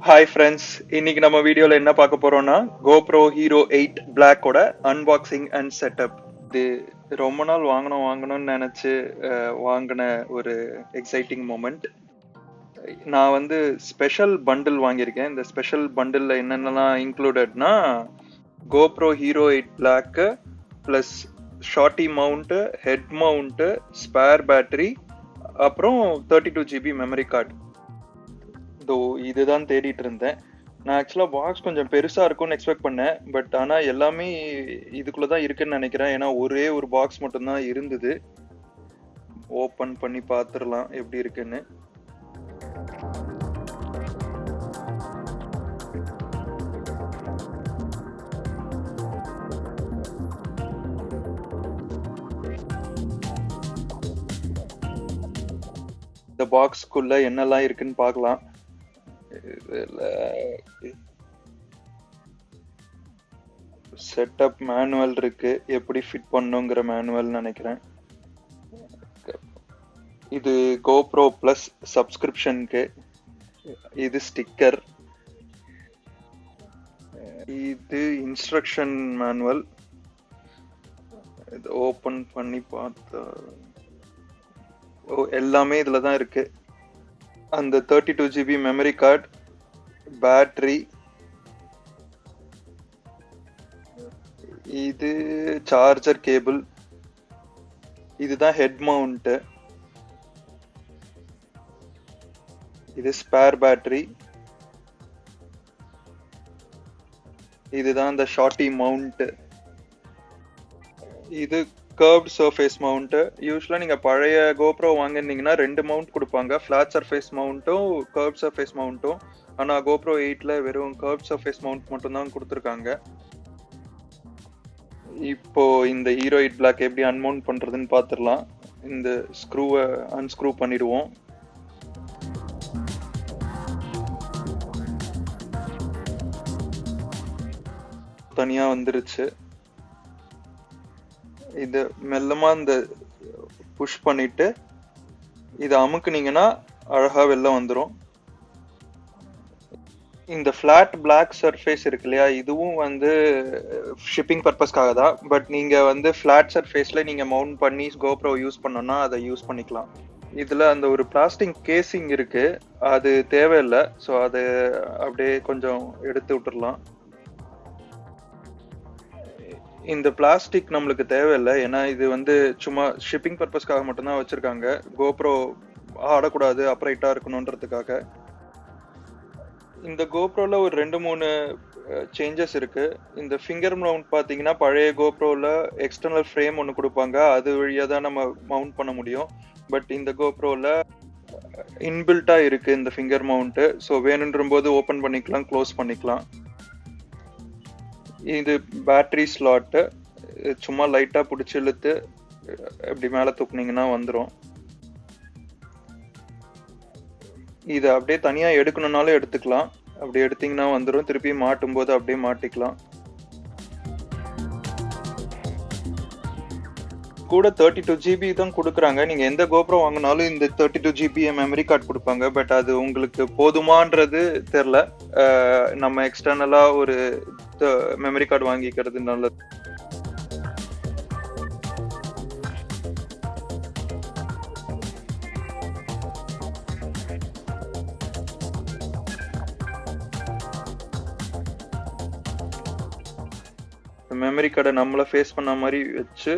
Hi friends, இன்னைக்கு நம்ம வீடியோல என்ன பார்க்க போறோம்னா GoPro Hero 8 Black ஓட அன்பாக்சிங் அண்ட் செட்டப். இது ரொம்ப நாள் வாங்கணும்னு நினைச்சு வாங்கின ஒரு எக்ஸைட்டிங் மொமெண்ட். நான் வந்து ஸ்பெஷல் பண்டில் வாங்கியிருக்கேன். இந்த ஸ்பெஷல் பண்டில்ல என்னென்னலாம் இன்க்ளூடட்னா GoPro Hero 8 Black plus shorty mount, head mount, spare battery, அப்புறம் 32GB மெமரி கார்டு. இதுதான் தேடிட்டு இருந்தேன். நான் ஆக்சுவலா பாக்ஸ் கொஞ்சம் பெருசா இருக்கும்னு எக்ஸ்பெக்ட் பண்ணேன். பட் ஆனா எல்லாமே இதுக்குள்ளதான் இருக்குன்னு நினைக்கிறேன். ஏன்னா ஒரே ஒரு பாக்ஸ் மட்டும்தான் இருந்தது. ஓபன் பண்ணி பாத்துடலாம் எப்படி இருக்குன்னு. இந்த பாக்ஸ்க்குள்ள என்னெல்லாம் இருக்குன்னு பார்க்கலாம். செட்டப் மேனுவல் இருக்கு, எப்படி ஃபிட் பண்ணுங்கிற மேனுவல் நினைக்கிறேன். இது GoPro பிளஸ் சப்ஸ்கிரிப்ஷனுக்கு. இது ஸ்டிக்கர். இது இன்ஸ்ட்ரக்ஷன் மேனுவல். இது ஓபன் பண்ணி பார்த்தா எல்லாமே இதுல தான் இருக்கு. அந்த 32GB மெமரி கார்டு, பேட்டரி, இது சார்ஜர் கேபிள், இதுதான் ஹெட் மவுண்ட், இது ஸ்பேர் பேட்டரி, இதுதான் இந்த ஷார்ட்டி மவுண்ட், இது கர்வ்ட் சர்ஃபேஸ் மவுண்ட். யூஸ்வலா நீங்க பழைய GoPro வாங்கிருந்தீங்கன்னா 2 மவுண்ட் கொடுப்பாங்க, ஃபிளாட் சர்ஃபேஸ் மவுண்ட்டும் கர்வ்ட் சர்ஃபேஸ் மவுண்ட்டும். ஆனா GoPro 8ல வெறும் கர்வ்ட் சர்ஃபேஸ் மவுண்ட் மட்டும் தான் கொடுத்துருக்காங்க. இப்போ இந்த Hero 8 Black எப்படி அன்மவுண்ட் பண்றதுன்னு பாத்துடலாம். இந்த ஸ்க்ரூவை அன்ஸ்க்ரூ பண்ணிடுவோம். தனியா வந்துருச்சு. இது மெல்லமா இந்த புஷ் பண்ணிட்டு இதை அமுக்குனீங்கன்னா அழகா வெளில வந்துடும். இந்த ஃபிளாட் பிளாக் சர்ஃபேஸ் இருக்கு இல்லையா, இதுவும் வந்து ஷிப்பிங் பர்பஸ்க்காக தான். பட் நீங்க வந்து ஃபிளாட் சர்ஃபேஸ்ல நீங்க மவுண்ட் பண்ணி GoPro யூஸ் பண்ணோம்னா அதை யூஸ் பண்ணிக்கலாம். இதுல அந்த ஒரு பிளாஸ்டிக் கேசிங் இருக்கு, அது தேவையில்லை. ஸோ அதை அப்படியே கொஞ்சம் எடுத்து விட்டுறலாம். இந்த பிளாஸ்டிக் நம்மளுக்கு தேவையில்லை, ஏன்னா இது வந்து சும்மா ஷிப்பிங் பர்பஸ்க்காக மட்டும்தான் வச்சிருக்காங்க. GoPro ஆடக்கூடாது, அப்ரைட்டா இருக்கணும்ன்றதுக்காக. இந்த GoProல ஒரு 2-3 சேஞ்சஸ் இருக்கு. இந்த ஃபிங்கர் மவுண்ட் பாத்தீங்கன்னா பழைய GoProல எக்ஸ்டர்னல் ஃப்ரேம் ஒன்று கொடுப்பாங்க, அது வழியா தான் நம்ம மவுண்ட் பண்ண முடியும். பட் இந்த GoProல இன்பில்ட்டா இருக்கு இந்த ஃபிங்கர் மவுண்ட். ஸோ வேணுன்ற போது ஓபன் பண்ணிக்கலாம், க்ளோஸ் பண்ணிக்கலாம். இது பேட்டரி ஸ்லாட்டு. சும்மா லைட்டா பிடிச்சி இழுத்து இப்படி மேல தூக்குனீங்கன்னா வந்துடும். இதை அப்படியே தனியா எடுக்கணும்னாலும் எடுத்துக்கலாம். அப்படி எடுத்தீங்கன்னா வந்துடும். திருப்பி மாட்டும் போது அப்படியே மாட்டிக்கலாம். கூட 32GB தான் கொடுக்குறாங்க. நீங்க எந்த GoPro வாங்கினாலும் இந்த 32GB மெமரி கார்டு கொடுப்பாங்க. பட் அது உங்களுக்கு போதுமான்றது தெரியல. நம்ம எக்ஸ்டர்னலா ஒரு மெமரி கார்டு வாங்கிக்கிறது நல்லது. மெமரி கார்டை நம்மள ஃபேஸ் பண்ண மாதிரி வச்சு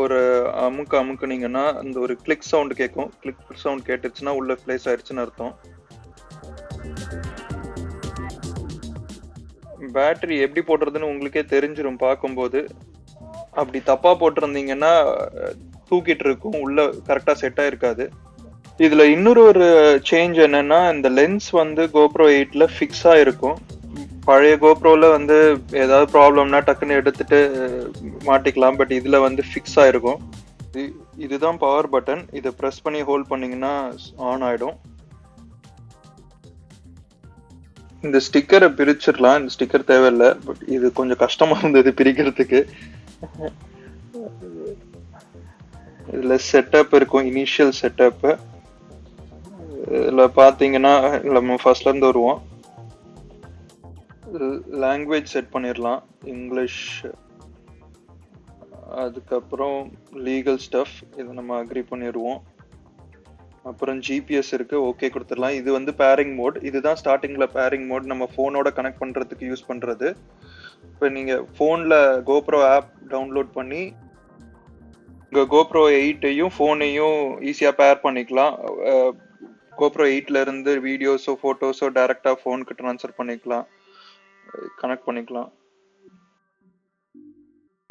ஒரு அமுக்குனீங்கன்னா அந்த ஒரு கிளிக் சவுண்ட் கேட்கும். கிளிக் சவுண்ட் கேட்டுச்சுன்னா உள்ள பிளேஸ் ஆயிடுச்சுன்னு அர்த்தம். பேட்டரி எப்படி போடுறதுன்னு உங்களுக்கே தெரிஞ்சிடும் பார்க்கும்போது. அப்படி தப்பா போட்டிருந்தீங்கன்னா தூக்கிட்டு இருக்கும், உள்ள கரெக்டா செட் ஆயிருக்காது. இதுல இன்னொரு ஒரு சேஞ்ச் என்னன்னா, இந்த லென்ஸ் வந்து GoPro 8ல ஃபிக்ஸா இருக்கும். பழைய GoProல வந்து ஏதாவது ப்ராப்ளம்னா டக்குன்னு எடுத்துட்டு மாட்டிக்கலாம். பட் இதுல வந்து ஃபிக்ஸ் ஆயிருக்கும். இதுதான் பவர் பட்டன். இதை ப்ரெஸ் பண்ணி ஹோல்ட் பண்ணீங்கன்னா ஆன் ஆயிடும். இந்த ஸ்டிக்கரை பிரிச்சிடலாம். இந்த ஸ்டிக்கர் தேவையில்லை, பட் இது கொஞ்சம் கஷ்டமா இருந்தது பிரிக்கிறதுக்கு. இதுல செட்டப் இருக்கும், இனிஷியல் செட்டப். இதுல பாத்தீங்கன்னா நம்ம ஃபர்ஸ்ட்ல இருந்து வருவோம். லாங்குவேஜ் செட் பண்ணிடலாம், இங்கிலீஷ். அதுக்கப்புறம் லீகல் ஸ்டஃப், இதை நம்ம அக்ரி பண்ணிடுவோம். அப்புறம் ஜிபிஎஸ் இருக்கு, ஓகே கொடுத்துடலாம். இது வந்து பேரிங் மோட், இதுதான் ஸ்டார்டிங்ல பேரிங் மோட், நம்ம ஃபோனோட கனெக்ட் பண்றதுக்கு யூஸ் பண்றது. இப்போ நீங்க ஃபோன்ல கோப்ரோ ஆப் டவுன்லோட் பண்ணி உங்க GoPro 8ஐயும் ஃபோனையும் ஈஸியா பேர் பண்ணிக்கலாம். GoPro 8ல இருந்து வீடியோஸோ போட்டோஸோ டைரக்டா ஃபோனுக்கு ட்ரான்ஸ்ஃபர் பண்ணிக்கலாம், கனெக்ட் பண்ணிக்கலாம்.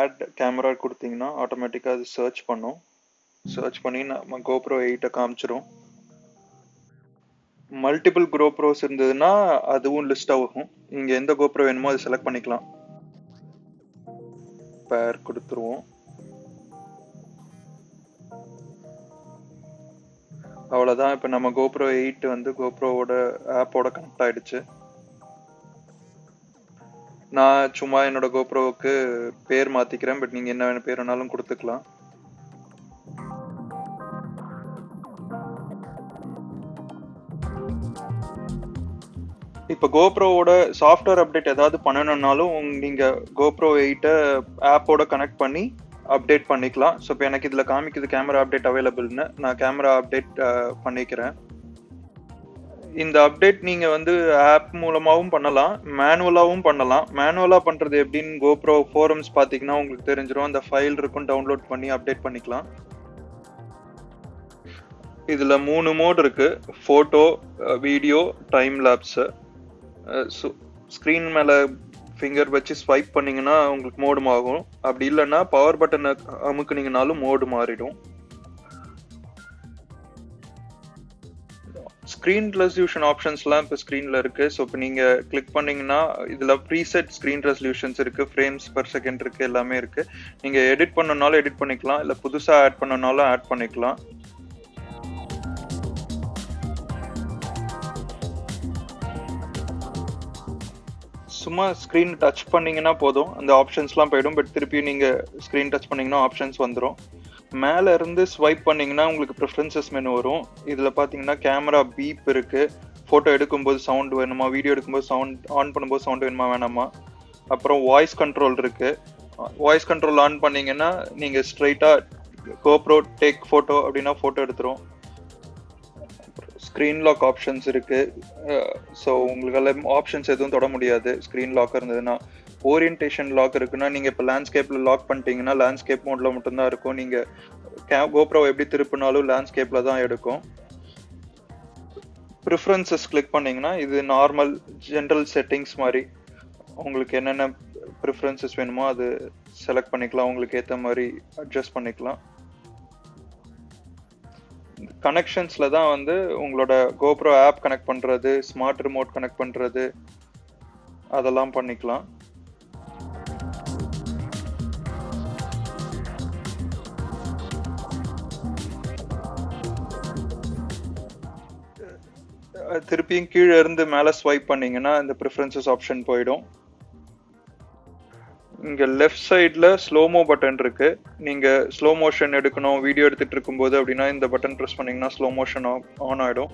ஆட் கேமரா கொடுத்தீங்கன்னா ஆட்டோமேட்டிக்கா அது சர்ச் பண்ணும். சர்ச் பண்ணி நம்ம GoPro 8 காமிச்சிரும். மல்டிபிள் GoPros இருந்ததுன்னா அதுவும் லிஸ்ட் ஆகும். இங்க எந்த GoPro வேணுமோ அதை செலக்ட் பண்ணிக்கலாம். பேர் கொடுத்துருவோம். அவ்வளவுதான். இப்ப நம்ம GoPro 8 வந்து GoProவோட ஆப்போட கனெக்ட் ஆயிடுச்சு. நான் சும்மா என்னோட GoProவுக்கு பேர் மாத்திக்கிறேன், பட் நீங்க என்ன பேர் வேணாலும் கொடுத்துக்கலாம். இப்போ GoProவோட சாஃப்ட்வேர் அப்டேட் ஏதாவது பண்ணணும்னாலும் நீங்க GoPro 8 ஆப்போட கனெக்ட் பண்ணி அப்டேட் பண்ணிக்கலாம். ஸோ இப்போ எனக்கு இதில் காமிக்குது கேமரா அப்டேட் அவைலபிள்னு, நான் கேமரா அப்டேட் பண்ணிக்கிறேன். இந்த அப்டேட் நீங்கள் வந்து ஆப் மூலமாகவும் பண்ணலாம், மேனுவலாகவும் பண்ணலாம். மேனுவலாக பண்ணுறது எப்படின்னு GoPro ஃபோரம்ஸ் பார்த்தீங்கன்னா உங்களுக்கு தெரிஞ்சிடும். அந்த ஃபைல் இருக்கும், டவுன்லோட் பண்ணி அப்டேட் பண்ணிக்கலாம். இதில் 3 மோட் இருக்கு, photo, video, time lapse. Screen மேலே ஃபிங்கர் வச்சு ஸ்வைப் பண்ணீங்கன்னா உங்களுக்கு மோடு ஆகும். அப்படி இல்லைன்னா பவர் பட்டனை அமுக்குனீங்கனாலும் மோடு மாறிடும். ஸ்க்ரீன் ரெசல்யூஷன் ஆப்ஷன்ஸ்லாம் இப்போ ஸ்க்ரீனில் இருக்கு. ஸோ இப்போ நீங்கள் கிளிக் பண்ணீங்கன்னா இதில் ப்ரீசெட் ஸ்க்ரீன் ரெசல்யூஷன்ஸ் இருக்கு, ஃப்ரேம்ஸ் பர் செகண்ட் இருக்கு, எல்லாமே இருக்கு. நீங்கள் எடிட் பண்ணனாலும் எடிட் பண்ணிக்கலாம், இல்லை புதுசாக ஆட் பண்ணனாலும் ஆட் பண்ணிக்கலாம். சும்மா ஸ்க்ரீன் டச் பண்ணீங்கன்னா போதும், அந்த ஆப்ஷன்ஸ்லாம் போயிடும். பட் திருப்பி நீங்கள் ஸ்க்ரீன் டச் பண்ணீங்கன்னா ஆப்ஷன்ஸ் வந்துடும். மேலே இருந்து ஸ்வைப் பண்ணீங்கன்னா உங்களுக்கு ப்ரிஃபரன்சஸ் மெனு வரும். இதில் பார்த்தீங்கன்னா கேமரா பீப் இருக்கு, ஃபோட்டோ எடுக்கும்போது சவுண்ட் வேணுமா, வீடியோ எடுக்கும்போது சவுண்ட், ஆன் பண்ணும்போது சவுண்ட் வேணுமா வேணாமா. அப்புறம் வாய்ஸ் கண்ட்ரோல் இருக்கு. வாய்ஸ் கண்ட்ரோல் ஆன் பண்ணீங்கன்னா நீங்கள் ஸ்ட்ரைட்டாக GoPro டேக் ஃபோட்டோ அப்படின்னா ஃபோட்டோ எடுத்துரும். ஸ்க்ரீன் லாக் ஆப்ஷன்ஸ் இருக்கு. ஸோ உங்களுக்கு ஆப்ஷன்ஸ் எதுவும் தொட முடியாது ஸ்க்ரீன் லாக் இருந்ததுன்னா. ஓரியன்டேஷன் லாக் இருக்குன்னா நீங்கள் இப்போ லேண்ட்ஸ்கேப்பில் லாக் பண்ணிட்டீங்கன்னா லேண்ட்ஸ்கேப் மோடில் மட்டும்தான் இருக்கும். நீங்கள் GoPro எப்படி திருப்பினாலும் லேண்ட்ஸ்கேப்பில் தான் எடுக்கும். ப்ரிஃபரன்சஸ் கிளிக் பண்ணிங்கன்னா இது நார்மல் ஜென்ரல் செட்டிங்ஸ் மாதிரி, உங்களுக்கு என்னென்ன ப்ரிஃபரன்சஸ் வேணுமோ அது செலக்ட் பண்ணிக்கலாம், உங்களுக்கு ஏற்ற மாதிரி அட்ஜஸ்ட் பண்ணிக்கலாம். கனெக்ஷன்ஸ்ல தான் வந்து உங்களோட GoPro ஆப் கனெக்ட் பண்றது, ஸ்மார்ட் ரிமோட் கனெக்ட் பண்றது, அதெல்லாம் பண்ணிக்கலாம். திருப்பியும் கீழே இருந்து மேலே ஸ்வைப் பண்ணீங்கன்னா இந்த ப்ரிஃபரன்சஸ் ஆப்ஷன் போயிடும். இங்க லெஃப்ட் சைட்ல ஸ்லோமோ பட்டன் இருக்கு. நீங்க ஸ்லோ மோஷன் எடுக்கணும் வீடியோ எடுத்துட்டு இருக்கும்போது அப்படின்னா இந்த பட்டன் ப்ரெஸ் பண்ணீங்கன்னா ஸ்லோ மோஷன் ஆன் ஆயிடும்.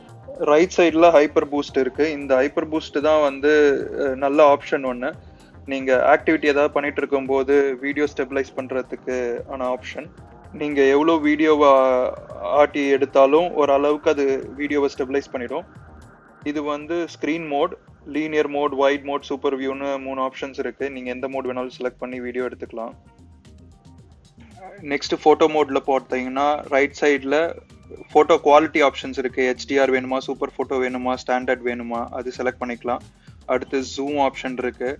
ரைட் சைட்ல ஹைப்பர் பூஸ்ட் இருக்கு. இந்த ஹைப்பர் பூஸ்ட் தான் வந்து நல்ல ஆப்ஷன் ஒன்று. நீங்க ஆக்டிவிட்டி ஏதாவது பண்ணிட்டு இருக்கும்போது வீடியோ ஸ்டெபிலைஸ் பண்றதுக்கு ஆன ஆப்ஷன். நீங்க எவ்வளோ வீடியோவை ஆட்டி எடுத்தாலும் ஓரளவுக்கு அது வீடியோவை ஸ்டெபிலைஸ் பண்ணிடும். இது வந்து screen mode, linear mode, wide mode, super வியூன்னு 3 ஆப்ஷன்ஸ் இருக்கு. நீங்க எந்த மோட் வேணாலும் செலக்ட் பண்ணி வீடியோ எடுத்துக்கலாம். நெக்ஸ்ட் போட்டோ மோட்ல போட்டீங்கன்னா ரைட் சைட்ல போட்டோ குவாலிட்டி ஆப்ஷன்ஸ் இருக்கு. HDR வேணுமா, சூப்பர் போட்டோ வேணுமா, ஸ்டாண்டர்ட் வேணுமா, அது செலக்ட் பண்ணிக்கலாம். அடுத்து ஜூம் ஆப்ஷன் இருக்கு.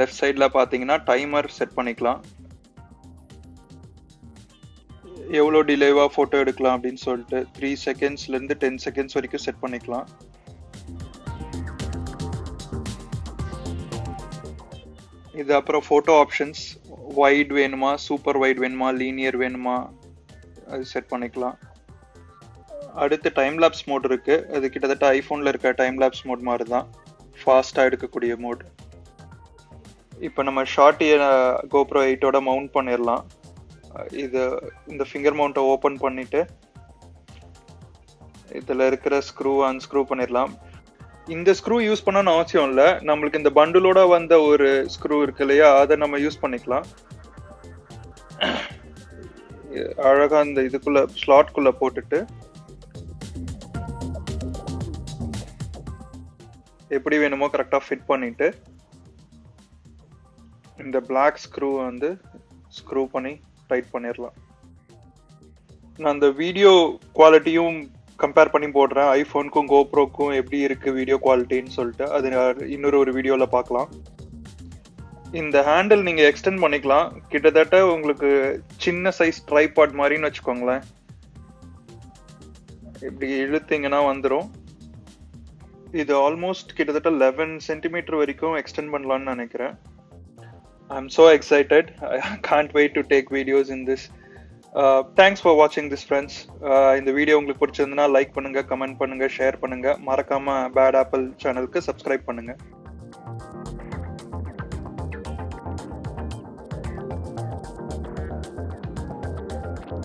லெஃப்ட் சைட்ல பாத்தீங்கன்னா டைமர் செட் பண்ணிக்கலாம், எவ்வளோ டிலேவா போட்டோ எடுக்கலாம் அப்படின்னு சொல்லிட்டு 3 செகண்ட்ஸ்ல இருந்து 10 செகண்ட்ஸ் வரைக்கும் செட் பண்ணிக்கலாம். இது அப்புறம் போட்டோ ஆப்ஷன்ஸ், வைட் வேணுமா, சூப்பர் வைட் வேணுமா, லீனியர் வேணுமா, அது செட் பண்ணிக்கலாம். அடுத்து டைம் லேப்ஸ் மோட் இருக்கு. அது கிட்டத்தட்ட ஐபோன்ல இருக்க டைம் லேப்ஸ் மோட் மாதிரி தான், ஃபாஸ்டா எடுக்கக்கூடிய மோட். இப்போ நம்ம ஷார்ட்டியை GoPro 8ஓட மவுண்ட் பண்ணிடலாம். இது இந்த ஃபிங்கர் மவுண்ட்டை ஓப்பன் பண்ணிட்டு இதில் இருக்கிற ஸ்க்ரூ அன்ஸ்க்ரூ பண்ணிடலாம். இந்த ஸ்க்ரூ யூஸ் பண்ணணும்னு அவசியம் இல்லை. நம்மளுக்கு இந்த பண்டிலோட வந்த ஒரு ஸ்க்ரூ இருக்கு இல்லையா, அதை நம்ம யூஸ் பண்ணிக்கலாம். அழகா அந்த இதுக்குள்ள ஸ்லாட்குள்ள போட்டுட்டு எப்படி வேணுமோ கரெக்டாக ஃபிட் பண்ணிட்டு இந்த பிளாக் ஸ்க்ரூ வந்து ஸ்க்ரூ பண்ணி டைட் பண்ணிடலாம். நான் அந்த வீடியோ குவாலிட்டியும் கம்பேர் பண்ணி போடுறேன், ஐஃபோனுக்கும் கோப்ரோக்கும் எப்படி இருக்கு வீடியோ குவாலிட்டின்னு சொல்லிட்டு. அது இன்னொரு வீடியோவில் பார்க்கலாம். இந்த ஹேண்டில் நீங்கள் எக்ஸ்டெண்ட் பண்ணிக்கலாம். கிட்டத்தட்ட உங்களுக்கு சின்ன சைஸ் ட்ரைபாட் மாதிரின்னு வச்சுக்கோங்களேன். இப்படி இழுத்தீங்கன்னா வந்துடும். இது ஆல்மோஸ்ட் கிட்டத்தட்ட 11 சென்டிமீட்டர் வரைக்கும் எக்ஸ்டெண்ட் பண்ணலான்னு நினைக்கிறேன். I'm so excited. I can't wait to take videos in this. Thanks for watching this, friends. இந்த வீடியோ உங்களுக்கு பிடிச்சிருந்தனா லைக் பண்ணுங்க, கமெண்ட் பண்ணுங்க, ஷேர் பண்ணுங்க. மறக்காம பேட் ஆப்பிள் சேனலுக்கு சப்ஸ்கிரைப் பண்ணுங்க.